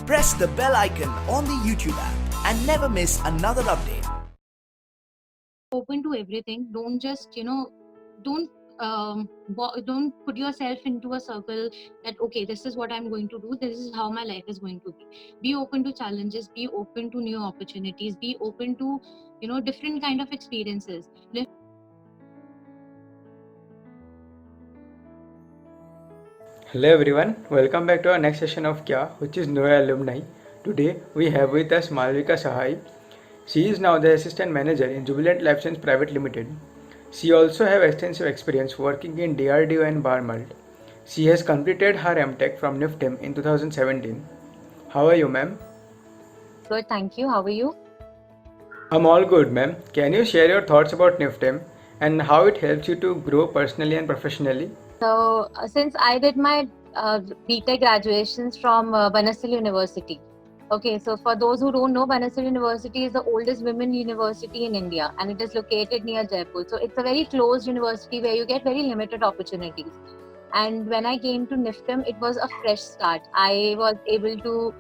Press the bell icon on the YouTube app and never miss another update. Open to everything. Don't just don't don't put yourself into a circle that okay, this is what I'm going to do, this is how my life is going to be open to challenges, be open to new opportunities, be open to different kind of experiences. Hello everyone, welcome back to our next session of Kya, which is Noya Alumni. Today we have with us Malvika Sahai. She is now the assistant manager in Jubilant Life Science Private Limited. She also have extensive experience working in DRDO and Barmalt. She has completed her MTech from NIFTEM in 2017. How are you, ma'am? Good, thank you. How are you? I'm all good, ma'am. Can you share your thoughts about NIFTEM and how it helps you to grow personally and professionally? So since I did my BTech graduations from Banassil University. Okay, so for those who don't know, Banassil University is the oldest women university in India, and it is located near Jaipur. So it's a very closed university where you get very limited opportunities. And when I came to NIFTEM, it was a fresh start. I was able to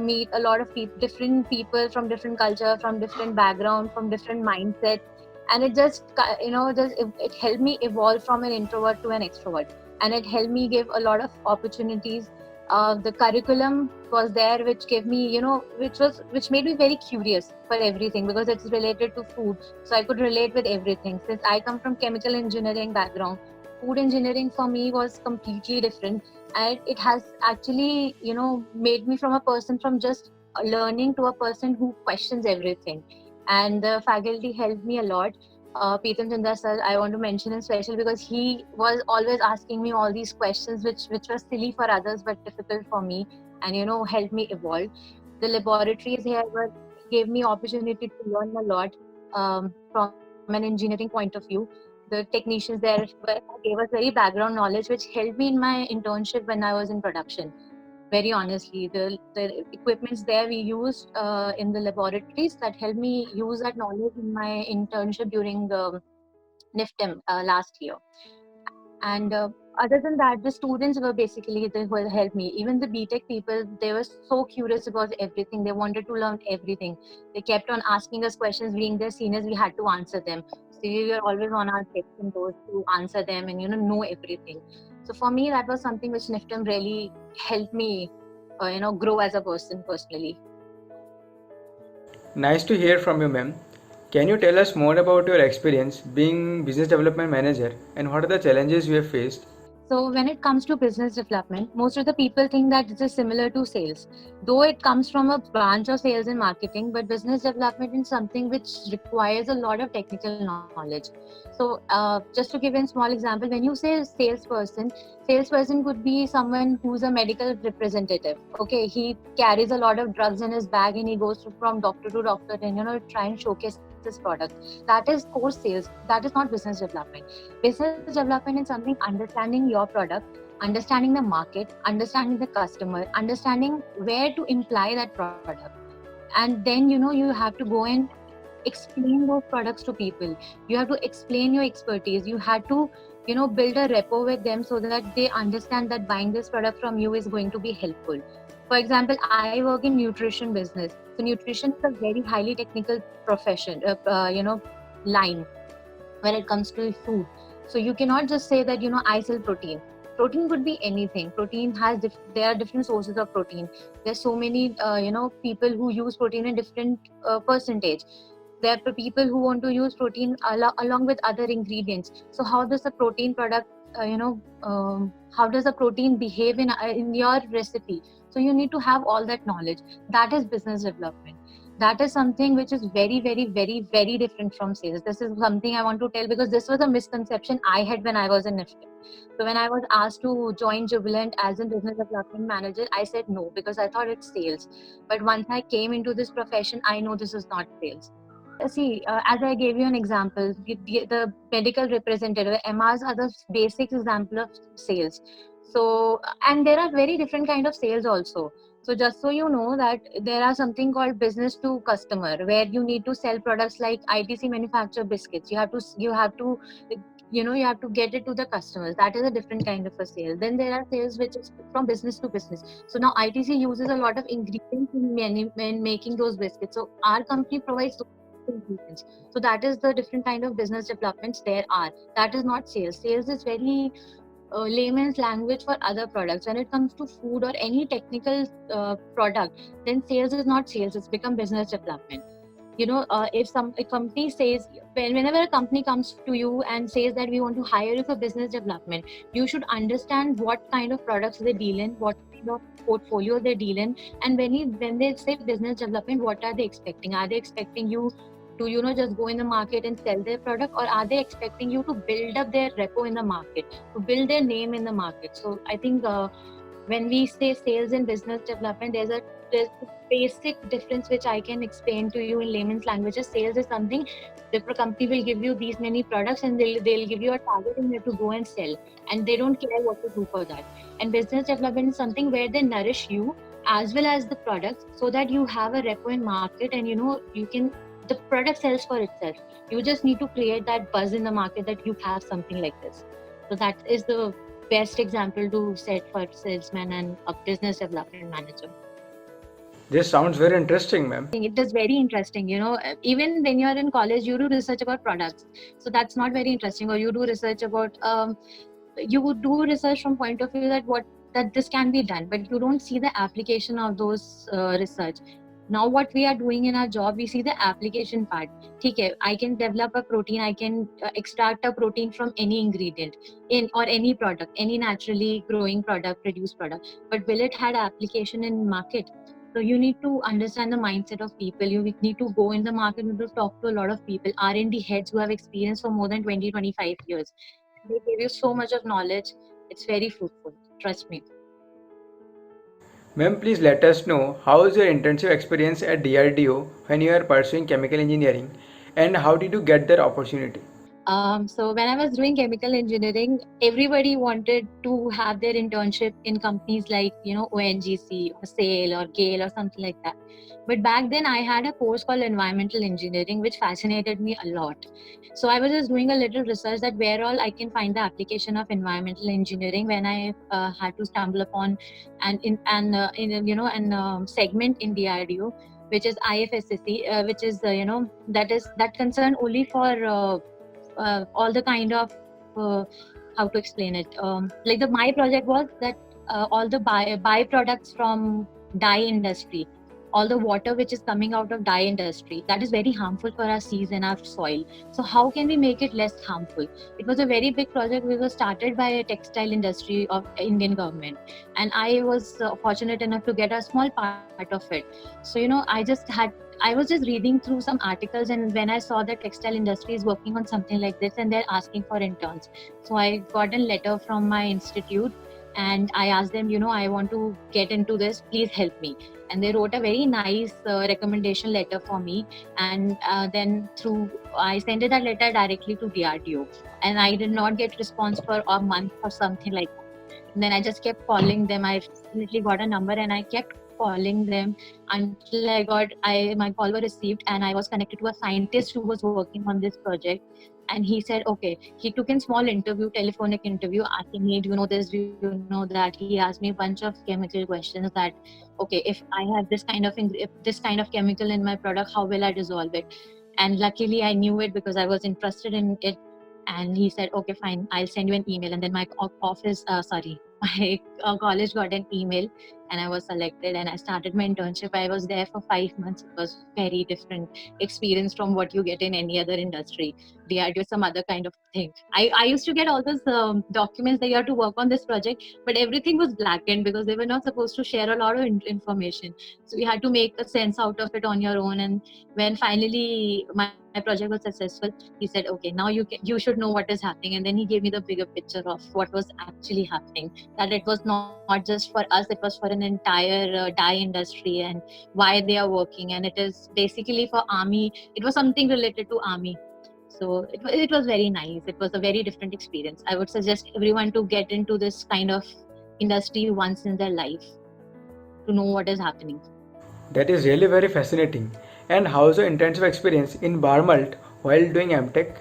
meet a lot of different people from different culture, from different background, from different mindset, and it just it helped me evolve from an introvert to an extrovert, and it helped me give a lot of opportunities. The curriculum was there which gave me which made me very curious for everything, because it's related to food, so I could relate with everything. Since I come from chemical engineering background, food engineering for me was completely different, and it has actually made me from a person from just learning to a person who questions everything. And the faculty helped me a lot. Petam Chandra sir, I want to mention him special because he was always asking me all these questions which were silly for others but difficult for me, and helped me evolve. The laboratories here gave me opportunity to learn a lot from an engineering point of view. The technicians there gave us very background knowledge, which helped me in my internship when I was in production. Very honestly, the equipments there we used in the laboratories that helped me use that knowledge in my internship during the NIFTEM last year. And other than that, the students were basically they will help me. Even the BTech people, they were so curious about everything. They wanted to learn everything. They kept on asking us questions. Being their seniors, we had to answer them. So we were always on our tips and toes to answer them and know everything. So for me, that was something which NIFTEM really helped me, grow as a person personally. Nice to hear from you, ma'am. Can you tell us more about your experience being business development manager and what are the challenges you have faced? So when it comes to business development, most of the people think that this is similar to sales, though it comes from a branch of sales and marketing. But business development is something which requires a lot of technical knowledge. So just to give you a small example, when you say salesperson could be someone who's a medical representative. Okay, he carries a lot of drugs in his bag and he goes from doctor to doctor and try and showcase his product. That is core sales. That is not business development. Business development is something understanding your product, understanding the market, understanding the customer, understanding where to imply that product. And then you have to go and explain those products to people. You have to explain your expertise. You had to build a rapport with them so that they understand that buying this product from you is going to be helpful. For example, I work in nutrition business. So nutrition is a very highly technical profession, line when it comes to food. So you cannot just say that I sell protein. Protein could be anything. Protein has there are different sources of protein. There's so many people who use protein in different percentage. There are people who want to use protein along with other ingredients. So how does the protein product how does the protein behave in your recipe? So you need to have all that knowledge. That is business development. That is something which is very, very, very, very different from sales. This is something I want to tell because this was a misconception I had when I was in NIFTEM. So when I was asked to join Jubilant as a business development manager, I said no because I thought it's sales. But once I came into this profession, I know this is not sales. See, as I gave you an example, the medical representative, MRs are the basic example of sales. So, and there are very different kind of sales also. So just so you know that there are something called business to customer, where you need to sell products like ITC manufacture biscuits. You have to you have to get it to the customers. That is a different kind of a sale. Then there are sales which is from business to business. So now ITC uses a lot of ingredients in making those biscuits. So our company provides those ingredients. So that is the different kind of business developments there are. That is not sales. Sales is very layman's language for other products. When it comes to food or any technical product, then sales is not sales. It's become business development. If a company says, whenever a company comes to you and says that we want to hire you for business development, you should understand what kind of products they deal in, what kind of portfolio they deal in, and when they say business development, what are they expecting? Are they expecting you to just go in the market and sell their product, or are they expecting you to build up their repo in the market, to build their name in the market? So I think when we say sales and business development, there's a basic difference which I can explain to you in layman's languages. Sales is something the company will give you these many products and they'll give you a target and you have to go and sell, and they don't care what to do for that. And business development is something where they nourish you as well as the products, so that you have a repo in market, and the product sells for itself. You just need to create that buzz in the market that you have something like this. So that is the best example to set for salesman and a business development manager. This sounds very interesting, ma'am. It is very interesting. Even when you're in college, you do research about products. So that's not very interesting. Or you do research about, you would do research from point of view that this can be done, but you don't see the application of those research. Now what we are doing in our job, we see the application part. Okay, I can develop a protein, I can extract a protein from any ingredient or any product, any naturally growing product, produced product. But will it had application in market? So you need to understand the mindset of people. You need to go in the market, you need to talk to a lot of people, R&D heads who have experience for more than 20-25 years. They give you so much of knowledge. It's very fruitful. Trust me. Ma'am, please let us know how is your internship experience at DRDO when you are pursuing chemical engineering, and how did you get that opportunity? So when I was doing chemical engineering, everybody wanted to have their internship in companies like, ONGC or SAIL or GAIL or something like that. But back then I had a course called environmental engineering, which fascinated me a lot. So I was just doing a little research that where all I can find the application of environmental engineering, when I had to stumble upon segment in DRDO, which is IFSCC, which is that concern only for all the kind of how to explain it, my project was that all the byproducts from dye industry, all the water which is coming out of dye industry, that is very harmful for our seas and our soil. So how can we make it less harmful? It was a very big project. We were started by a textile industry of Indian government, and I was fortunate enough to get a small part of it. So I was just reading through some articles, and when I saw that textile industry is working on something like this and they're asking for interns, so I got a letter from my institute and I asked them, I want to get into this, please help me. And they wrote a very nice recommendation letter for me, and then I sent that letter directly to DRDO, and I did not get response for a month or something like that. And then I just kept calling them. I definitely got a number and I kept calling them until my call was received, and I was connected to a scientist who was working on this project. And he said, okay, he took in small interview, telephonic interview, asking me, do you know this, do you know that? He asked me a bunch of chemical questions that, okay, if I have this kind of chemical in my product, how will I dissolve it? And luckily I knew it because I was interested in it. And he said, okay, fine, I'll send you an email. And then my my college got an email, and I was selected and I started my internship. I was there for 5 months. It was very different experience from what you get in any other industry. They are doing some other kind of thing. I used to get all those documents that you have to work on this project, but everything was blackened because they were not supposed to share a lot of information. So you had to make a sense out of it on your own. And when finally my project was successful, he said, okay, now you should know what is happening. And then he gave me the bigger picture of what was actually happening, that it was not just for us, it was for an entire dye industry and why they are working. And it is basically for army. It was something related to army. So it was very nice. It was a very different experience. I would suggest everyone to get into this kind of industry once in their life to know what is happening. That is really very fascinating. And how is your internship experience in Barmalt while doing MTech?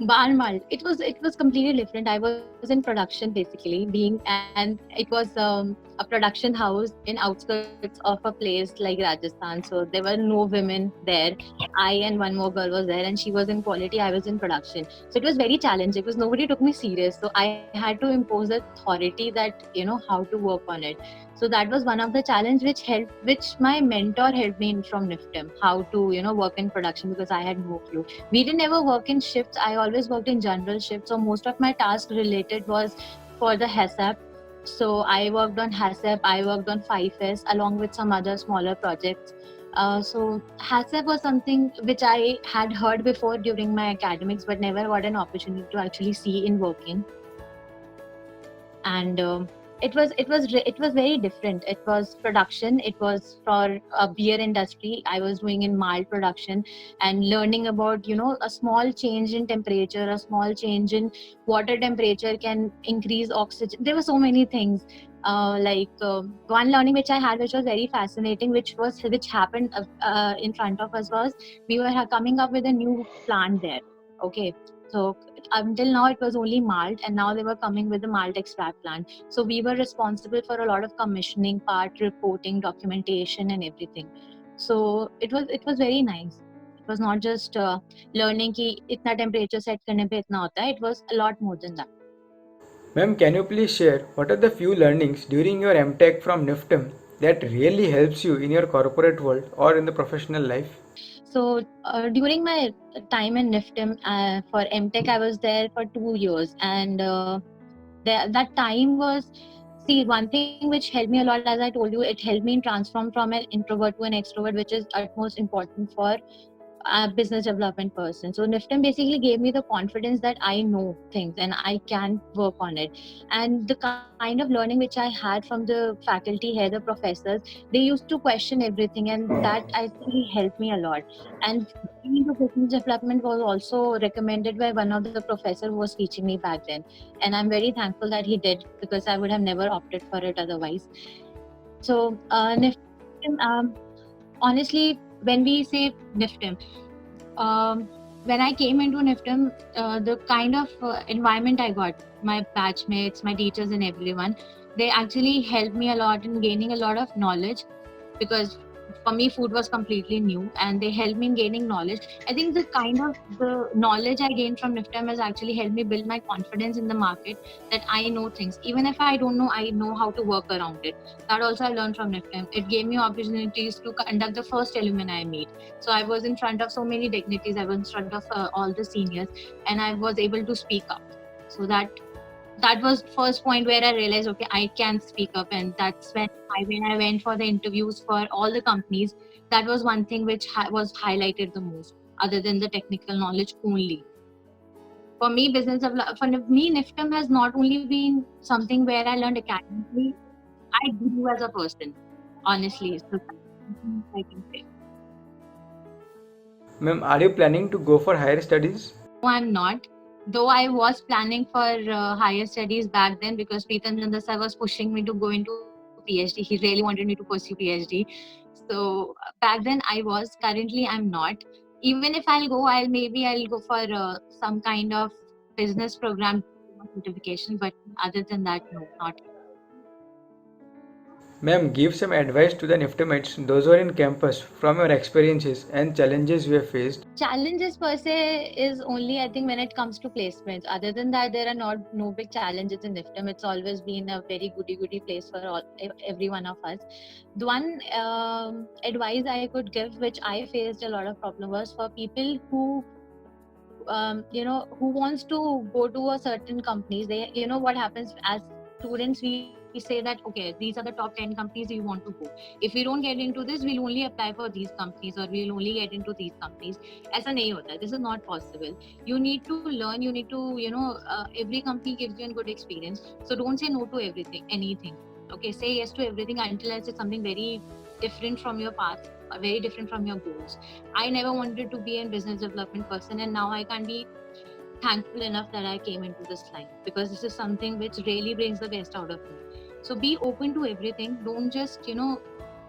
Bar Malt. It was completely different. I was in production basically, and it was a production house in outskirts of a place like Rajasthan. So there were no women there. I and one more girl was there, and she was in quality. I was in production. So it was very challenging because nobody took me serious. So I had to impose authority that how to work on it. So that was one of the challenge which my mentor helped me in from NIFTM, how to work in production, because I had no clue. We didn't ever work in shifts. I always worked in general shifts. So most of my task related was for the HACCP. So I worked on HACCP, I worked on 5S along with some other smaller projects. So HACCP was something which I had heard before during my academics, but never got an opportunity to actually see in working. And it was very different. It was production. It was for a beer industry. I was doing in malt production and learning about a small change in temperature, a small change in water temperature can increase oxygen. There were so many things. One learning which I had, which was very fascinating, which happened in front of us, was we were coming up with a new plant there. Okay, so until now it was only malt, and now they were coming with the malt extract plant. So we were responsible for a lot of commissioning part, reporting, documentation, and everything. So it was very nice. It was not just learning कि इतना temperature set करने पे इतना होता है. It was a lot more than that. Ma'am, can you please share what are the few learnings during your MTech from NIFTM that really helps you in your corporate world or in the professional life? So during my time in NIFTM for MTech, I was there for 2 years, and that time was, see, one thing which helped me a lot, as I told you, it helped me transform from an introvert to an extrovert, which is utmost important for a business development person. So NIFTM basically gave me the confidence that I know things and I can work on it. And the kind of learning which I had from the faculty here, the professors, they used to question everything, and that actually helped me a lot. And being into business development was also recommended by one of the professors who was teaching me back then. And I'm very thankful that he did, because I would have never opted for it otherwise. So NIFTM, honestly, when we say NIFTM, when I came into NIFTM, the kind of environment I got, my batchmates, my teachers, and everyone, they actually helped me a lot in gaining a lot of knowledge, because for me food was completely new, and they helped me in gaining knowledge. I think the kind of the knowledge I gained from NIFTM has actually helped me build my confidence in the market, that I know things. Even if I don't know, I know how to work around it. That also I learned from NIFTM. It gave me opportunities to conduct the first alumni meet. So I was in front of so many dignitaries, I was in front of all the seniors, and I was able to speak up. So that was first point where I realized, okay, I can speak up. And that's when I went for the interviews for all the companies. That was one thing which was highlighted the most, other than the technical knowledge only. For me, NIFTM has not only been something where I learned academically, I grew as a person, honestly. So that's something I can say. Ma'am, are you planning to go for higher studies? No, I'm not. Though I was planning for higher studies back then, because Pritam Chandra sir was pushing me to go into PhD. He really wanted me to pursue PhD. So back then I was. Currently I'm not. Even if I'll go for some kind of business program certification. But other than that, no, not. Ma'am, give some advice to the NIFTMites, those who are in campus, from your experiences and challenges you have faced. Challenges per se is only, I think, when it comes to placements. Other than that, there are no big challenges in NIFTM. It's always been a very goody place for every one of us. The one advice I could give, which I faced a lot of problem, was for people who who wants to go to a certain companies. They, what happens as students, we say that, okay, these are the top 10 companies you want to go. If we don't get into this, we'll only apply for these companies, or we'll only get into these companies. Aisa nahi hota. This is not possible. You need to learn. You need to, every company gives you a good experience. So don't say no to anything. Okay, say yes to everything until it's something very different from your path, very different from your goals. I never wanted to be a business development person, and now I can be thankful enough that I came into this line, because this is something which really brings the best out of me. So be open to everything. Don't just,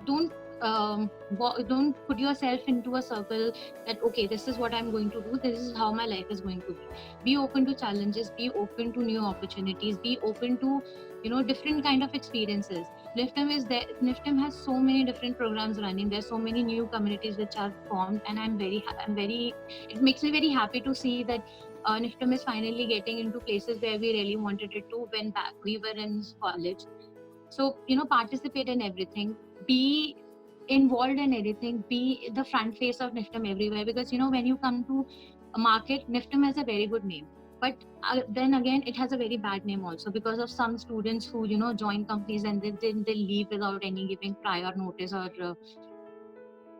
don't don't put yourself into a circle that okay, this is what I'm going to do, this is how my life is going to be open to challenges, be open to new opportunities, be open to different kind of experiences. NIFTM is there. NIFTM has so many different programs running. There's so many new communities which are formed, and it makes me very happy to see that NIFTM is finally getting into places where we really wanted it to when back we were in college. So participate in everything, be involved in anything, be the front face of NIFTM everywhere, because when you come to a market, NIFTM has a very good name, but then again it has a very bad name also because of some students who join companies and then they leave without any giving prior notice or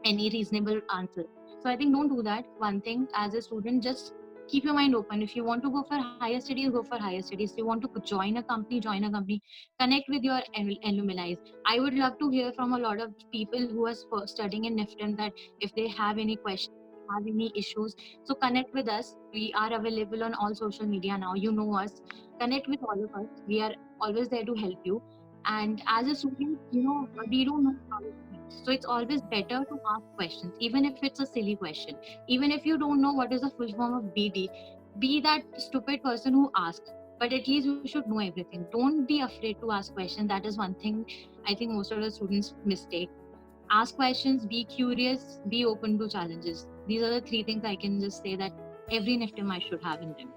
any reasonable answer. So I think don't do that. One thing, as a student, just keep your mind open. If you want to go for higher studies, go for higher studies. If you want to join a company, join a company. Connect with your alumni. I would love to hear from a lot of people who are studying in NIFTM that if they have any questions, have any issues, so connect with us. We are available on all social media now. You know us. Connect with all of us. We are always there to help you. And as a student, we don't know how to think. So it's always better to ask questions, even if it's a silly question. Even if you don't know what is the full form of BD, be that stupid person who asks. But at least you should know everything. Don't be afraid to ask questions. That is one thing I think most of the students mistake. Ask questions, be curious, be open to challenges. These are the three things I can just say that every NIFTM should have in them.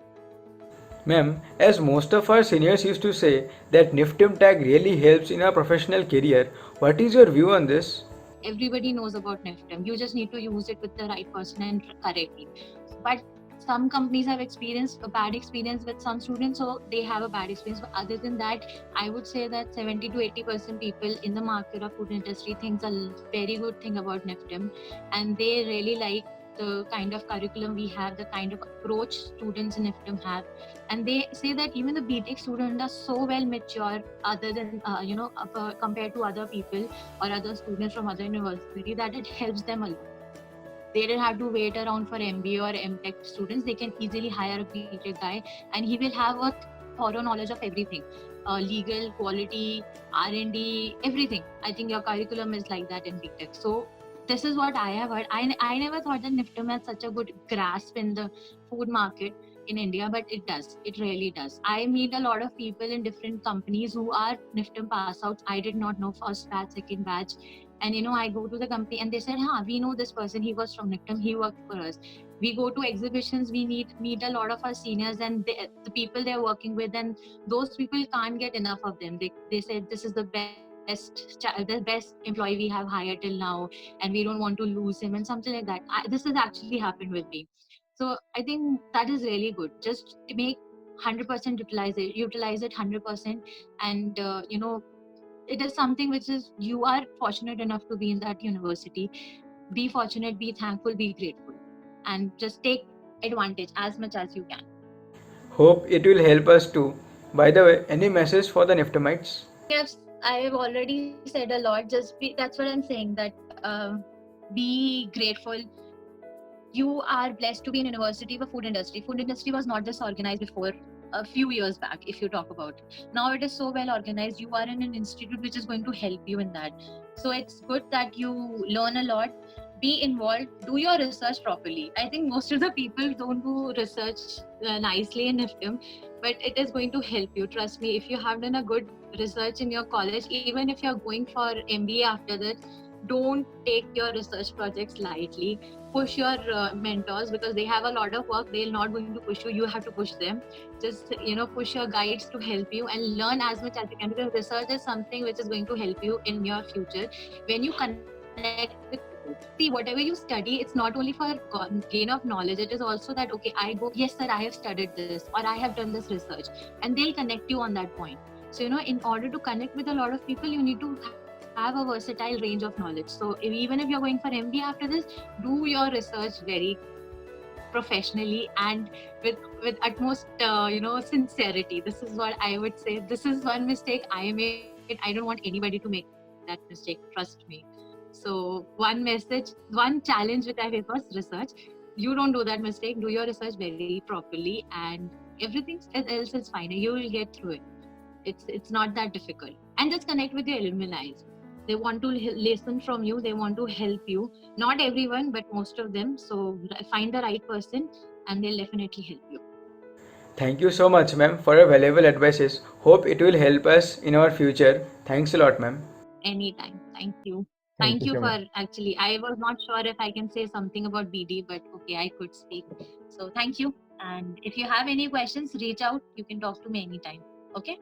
Ma'am, as most of our seniors used to say that NIFTM tag really helps in our professional career, what is your view on this? Everybody knows about NIFTM. You just need to use it with the right person and correctly. But some companies have experienced a bad experience with some students, so they have a bad experience. But other than that, I would say that 70 to 80% people in the market of food industry thinks a very good thing about NIFTM, and they really like the kind of curriculum we have, the kind of approach students in NIFTM have, and they say that even the BTech students are so well mature, other than compared to other people or other students from other university, that it helps them a lot. They don't have to wait around for MBA or MTech students. They can easily hire a BTech guy, and he will have a thorough knowledge of everything, legal, quality, R&D, everything. I think your curriculum is like that in BTech. So this is what I have heard. I never thought that NIFTM had such a good grasp in the food market in India, but it does. It really does. I meet a lot of people in different companies who are NIFTM pass outs. I did not know first batch, second batch. And I go to the company and they said, we know this person, he was from NIFTM, he worked for us. We go to exhibitions, we meet a lot of our seniors and the people they're working with, and those people can't get enough of them. They said this is the best employee we have hired till now, and we don't want to lose him, and something like that. This has actually happened with me. So I think that is really good. Just to make 100% utilize it 100%, and it is something which is, you are fortunate enough to be in that university. Be fortunate, be thankful, be grateful, and just take advantage as much as you can. Hope it will help us too. By the way, any message for the NIFTMites? Yes, I have already said a lot. That's what I'm saying, that be grateful. You are blessed to be in university for food industry. Food industry was not this organized before a few years back, if you talk about. Now it is so well organized. You are in an institute which is going to help you in that. So it's good that you learn a lot, be involved, do your research properly. I think most of the people don't do research nicely in NIFTM, but it is going to help you. Trust me, if you have done a good research in your college, even if you're going for MBA after that, don't take your research projects lightly. Push your mentors, because they have a lot of work. They're not going to push you, you have to push them. Just push your guides to help you and learn as much as you can, because research is something which is going to help you in your future when you connect with people. See, whatever you study, it's not only for gain of knowledge, it is also that okay, I go, yes sir, I have studied this or I have done this research, and they'll connect you on that point. So in order to connect with a lot of people, you need to have a versatile range of knowledge. So even if you're going for MBA after this, do your research very professionally and with utmost sincerity. This is what I would say. This is one mistake I made. I don't want anybody to make that mistake, trust me. So one challenge which I faced was research. You don't do that mistake. Do your research very properly, and everything else is fine. You will get through it. It's not that difficult. And just connect with your alumni. They want to listen from you. They want to help you. Not everyone, but most of them. So find the right person and they'll definitely help you. Thank you so much, ma'am, for your valuable advices. Hope it will help us in our future. Thanks a lot, ma'am. Anytime. Thank you. Thank Thank you you so for much. actually, I was not sure if I can say something about BD, but okay, I could speak. So thank you. And if you have any questions, reach out. You can talk to me anytime. Okay.